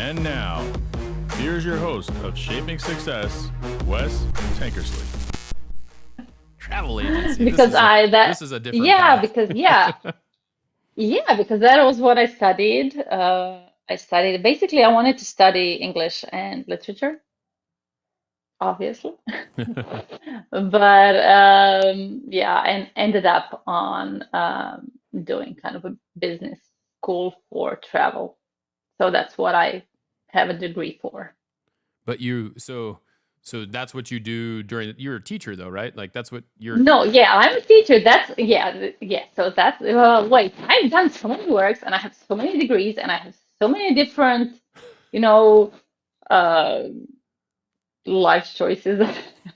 And now, here's your host of Shaping Success, Wes Tankersley. Travel agency. Because This is a different path. because that was what I studied. I studied basically I wanted to study English and literature, obviously. But and ended up on doing kind of a business school for travel. So that's what I have a degree for. But so that's what you do during, you're a teacher though, right? Like that's what you're, No, yeah, I'm a teacher. So that's wait. I've done so many works, and I have so many degrees, and I have so many different, you know, uh, life choices.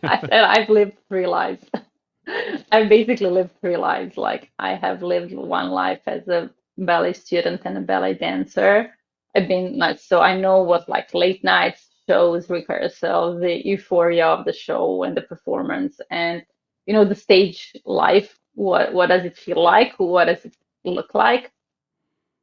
I said I've lived three lives. I've basically lived three lives. Like I have lived one life as a ballet student and a ballet dancer. I've been like, so I know what like late nights shows, rehearsals, the euphoria of the show and the performance, and the stage life. What does it feel like? What does it look like?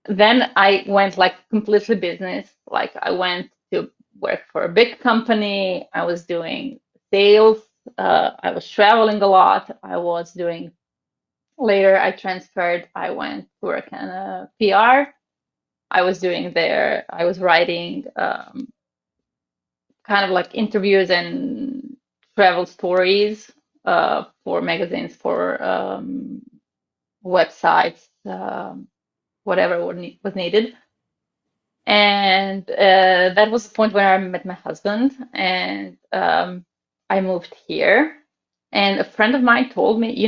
Then I went like completely business. Like I went to work for a big company. I was doing sales. I was traveling a lot. I was doing later. I transferred. I went to work in a PR. I was doing there. I was writing kind of like interviews and travel stories for magazines, for websites, whatever was needed. And that was the point where I met my husband, and I moved here. And a friend of mine told me,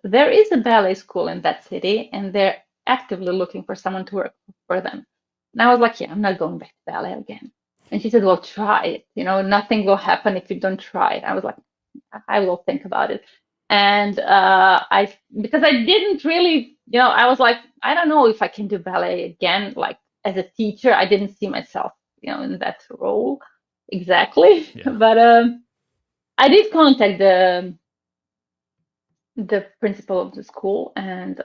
there is a ballet school in that city, and they're actively looking for someone to work for them. And I was like, yeah, I'm not going back to ballet again. And she said, well, try it. Nothing will happen if you don't try it. I was like, I will think about it. And because I didn't really, I was like, I don't know if I can do ballet again. Like as a teacher, I didn't see myself, in that role exactly. yeah. But I did contact the principal of the school, and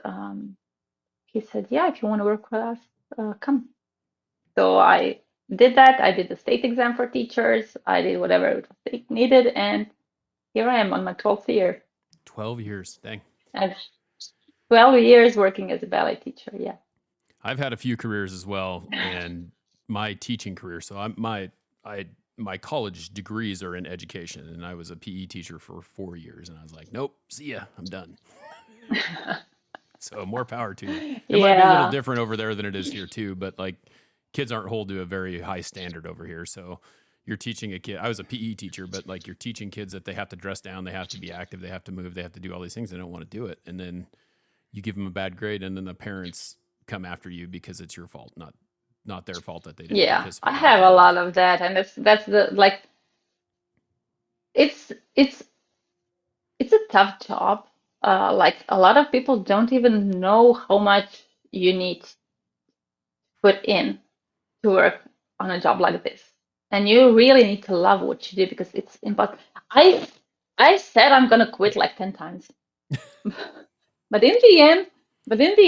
he said, yeah, if you want to work with us, come. So I did that. I did the state exam for teachers. I did whatever it was needed, and here I am on my 12th year. 12 years. Dang. And 12 years working as a ballet teacher. Yeah. I've had a few careers as well, and my teaching career. So my college degrees are in education, and I was a PE teacher for 4 years, and I was like, nope, see ya, I'm done. So more power to you. It might be a little Yeah. different over there than it is here too, but like kids aren't held to a very high standard over here. So you're teaching a kid. I was a PE teacher, but like you're teaching kids that they have to dress down, they have to be active, they have to move, they have to do all these things. They don't want to do it, and then you give them a bad grade, and then the parents come after you because it's your fault, not their fault that they didn't Yeah. I participate in have making a it work. lot of that. And that's the like it's it's a tough job. Like a lot of people don't even know how much you need to put in to work on a job like this. And you really need to love what you do because it's important. I I said I'm gonna quit like 10 times. But in the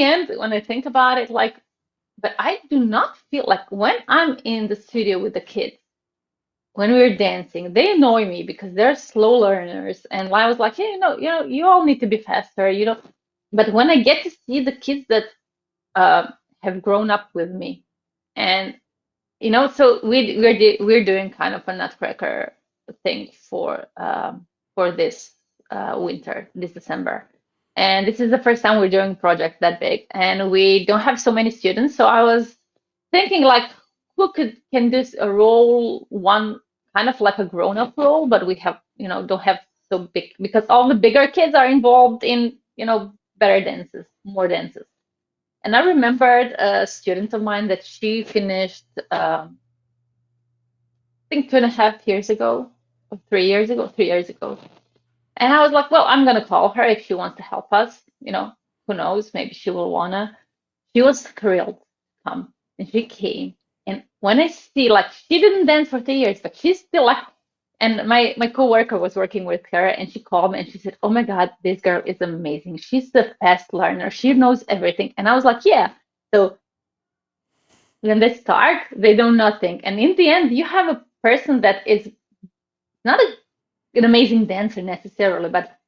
end, when I think about it, like, but I do not feel like when I'm in the studio with the kids, when we're dancing, they annoy me because they're slow learners. And I was like, yeah, you all need to be faster, But when I get to see the kids that uh, have grown up with me, and so we're doing kind of a nutcracker thing for this winter, this December. And this is the first time we're doing a project that big, and we don't have so many students. So I was thinking like, who can do a role, one kind of like a grown-up role, but we have, don't have so big because all the bigger kids are involved in, better dances, more dances. And I remembered a student of mine that she finished, I think 2.5 years ago, or 3 years ago, 3 years ago. And I was like, well, I'm gonna call her if she wants to help us. Who knows? Maybe she will wanna. She was thrilled to come, and she came. And when I see, like, she didn't dance for 3 years, but she's still like. And my coworker was working with her, and she called me and she said, "Oh my God, this girl is amazing. She's the fast learner. She knows everything." And I was like, "Yeah." So when they start, they know nothing. And in the end, you have a person that is not an amazing dancer necessarily, but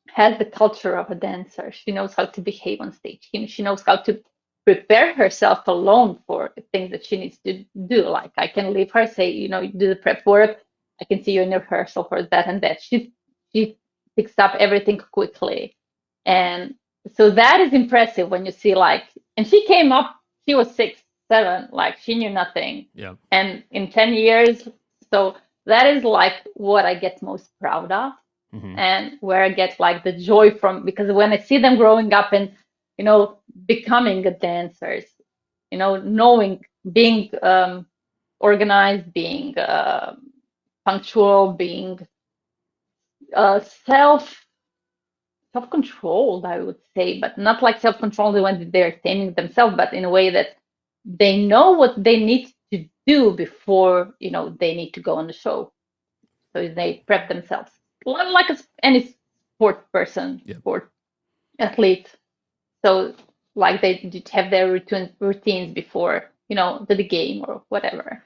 has the culture of a dancer. She knows how to behave on stage. She knows how to prepare herself alone for things that she needs to do. Like I can leave her, say, do the prep work. I can see you in rehearsal for that and that. She picks up everything quickly. And so that is impressive when you see like, and she came up, she was 6, 7, like she knew nothing. Yeah. And in 10 years, so that is like what I get most proud of, Hmm. and where I get like the joy from, because when I see them growing up and, becoming a dancers, knowing, being organized, being punctual, being uh, self self-controlled, I would say, but not like self-controlled when they're taming themselves, but in a way that they know what they need to do before, they need to go on the show. So they prep themselves, like any sport person, Yeah. sport athlete. So like they have their routines before, the game or whatever.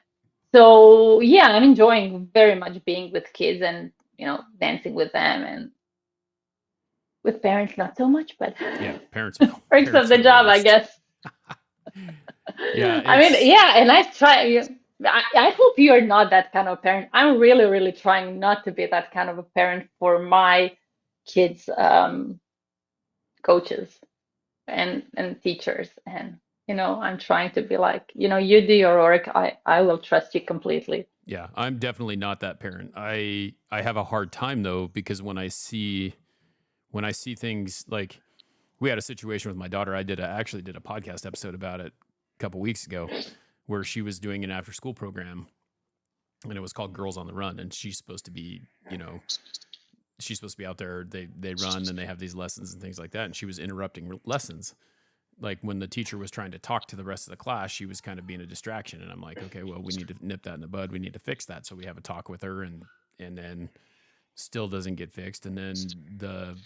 So yeah, I'm enjoying very much being with kids and, dancing with them, and with parents, not so much, but Yeah. Parents perks of parents are the the job, I worst. guess. Yeah, I mean, it's yeah, and I try. I hope you are not that kind of parent. I'm really, really trying not to be that kind of a parent for my kids, coaches and teachers, and I'm trying to be like, you do your work. I will trust you completely. yeah, I'm definitely not that parent. I have a hard time though because when I see things like we had a situation with my daughter. Actually did a podcast episode about it a couple weeks ago where she was doing an after school program and it was called Girls on the Run, and she's supposed to be, she's supposed to be out there. They run and they have these lessons and things like that, and she was interrupting lessons. Like when the teacher was trying to talk to the rest of the class, she was kind of being a distraction. And I'm like, okay, well, we need to nip that in the bud. We need to fix that. So we have a talk with her, and then still doesn't get fixed. And then the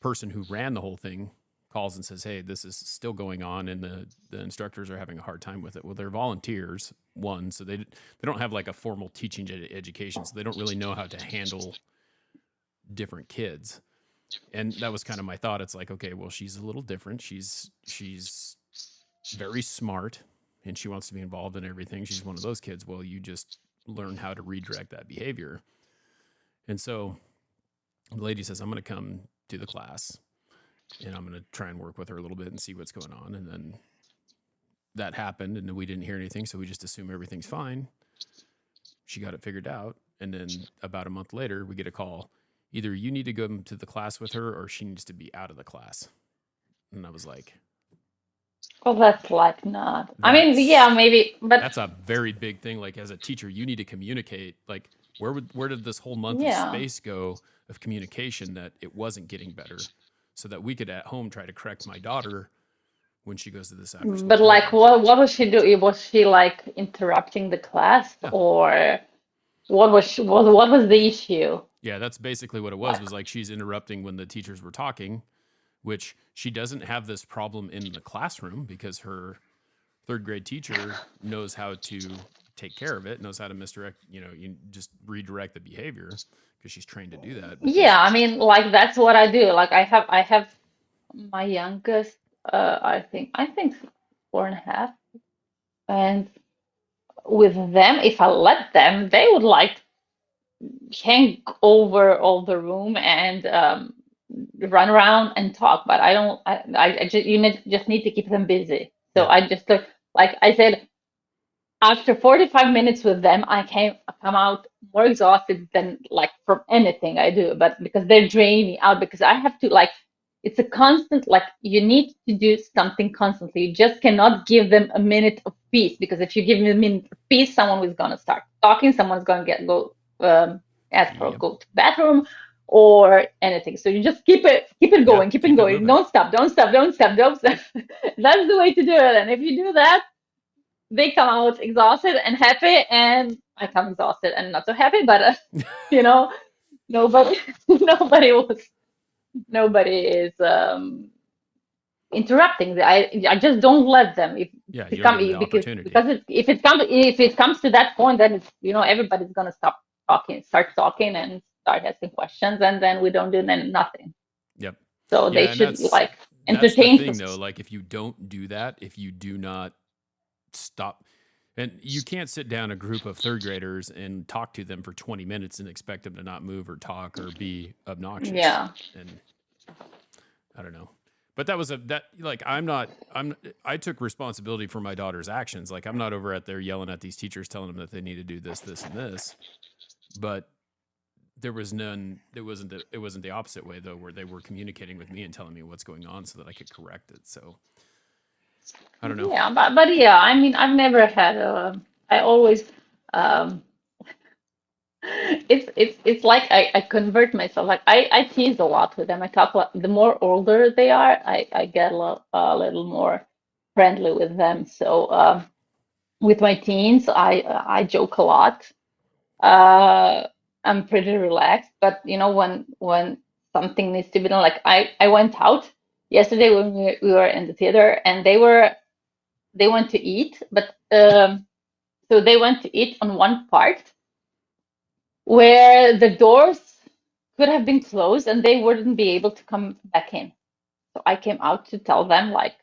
person who ran the whole thing calls and says, hey, this is still going on, and the instructors are having a hard time with it. Well, they're volunteers, one, so they don't have like a formal teaching education, so they don't really know how to handle different kids. And that was kind of my thought. It's like, okay, well, she's a little different. She's very smart and she wants to be involved in everything. She's one of those kids. Well, you just learn how to redirect that behavior. And so the lady says, I'm going to come to the class and I'm going to try and work with her a little bit and see what's going on. And then that happened and we didn't hear anything. So we just assume everything's fine. She got it figured out. And then about a month later, we get a call. Either you need to go to the class with her or she needs to be out of the class. And I was like, Well, that's like not. I mean, yeah, that's maybe, but that's a very big thing. Like as a teacher, you need to communicate. Like where did this whole month of yeah. space go of communication that it wasn't getting better, so that we could at home try to correct my daughter when she goes to this after school But like, program. what was she doing? Was she like interrupting the class, Yeah, or what was the issue? yeah, that's basically what it was. Was like she's interrupting when the teachers were talking, which she doesn't have this problem in the classroom because her third grade teacher knows how to take care of it, knows how to misdirect, you just redirect the behavior because she's trained to do that. But Yeah, these, I mean, like that's what I do. Like I have my youngest, I think 4.5, and with them, if I let them, they would like hang over all the room and run around and talk. But I don't. I just just need to keep them busy. So yeah, I just like I said, after 45 minutes with them, I come out more exhausted than like from anything I do, but because they're draining me out, because I have to like, it's a constant, like you need to do something constantly. You just cannot give them a minute of peace, because if you give them a minute of peace, someone is gonna start talking, someone's gonna go ask for yep, go to the bathroom or anything. So you just keep it yeah, going, keep it keep it going. moving. Don't stop, don't stop, don't stop, don't stop. That's the way to do it. And if you do that, they come out exhausted and happy, and I come exhausted and not so happy. But you know, nobody, nobody is interrupting. I just don't let them. If Yeah, you don't give become them the opportunity. if it comes to that point, then it's everybody's gonna start talking, and start asking questions, and then we don't do then nothing. Yep. So they Yeah, and should that's like that's the entertain. thing though. Like if you don't do that, if you do not stop, and you can't sit down a group of third graders and talk to them for 20 minutes and expect them to not move or talk or be obnoxious. Yeah, And I don't know. But that was a that like I'm not I'm I took responsibility for my daughter's actions. Like I'm not over at there yelling at these teachers telling them that they need to do this, this, and this. But there was none. It wasn't the opposite way though, where they were communicating with me and telling me what's going on so that I could correct it. So I don't know. yeah, but yeah, I mean, I've never had a. I always um, it's like I convert myself. Like I tease a lot with them. I talk a lot. The more older they are, I get a little more friendly with them. So with my teens, I joke a lot. Uh, I'm pretty relaxed, but when something needs to be done, like I went out yesterday when we were in the theater, and they went to eat, but so they went to eat on one part where the doors could have been closed and they wouldn't be able to come back in. So I came out to tell them like,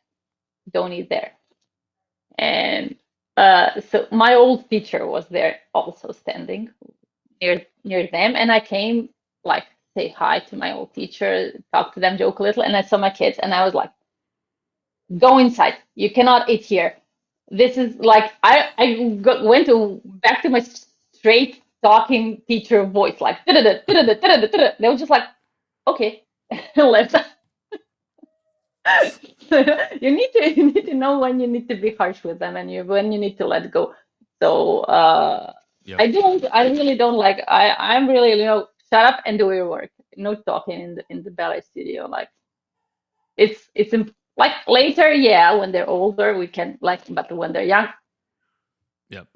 don't eat there. And so my old teacher was there also standing near them, and I came like say hi to my old teacher, talk to them, joke a little, and I saw my kids, and I was like, go inside. You cannot eat here. This is like went back to my straight talking teacher voice, like they were just like, okay, left. You need to know when you need to be harsh with them, and when you need to let go. So Yep. I really don't like. I'm really shut up and do your work. No talking in the ballet studio. Like like later, yeah, when they're older we can like, but when they're young, Yep.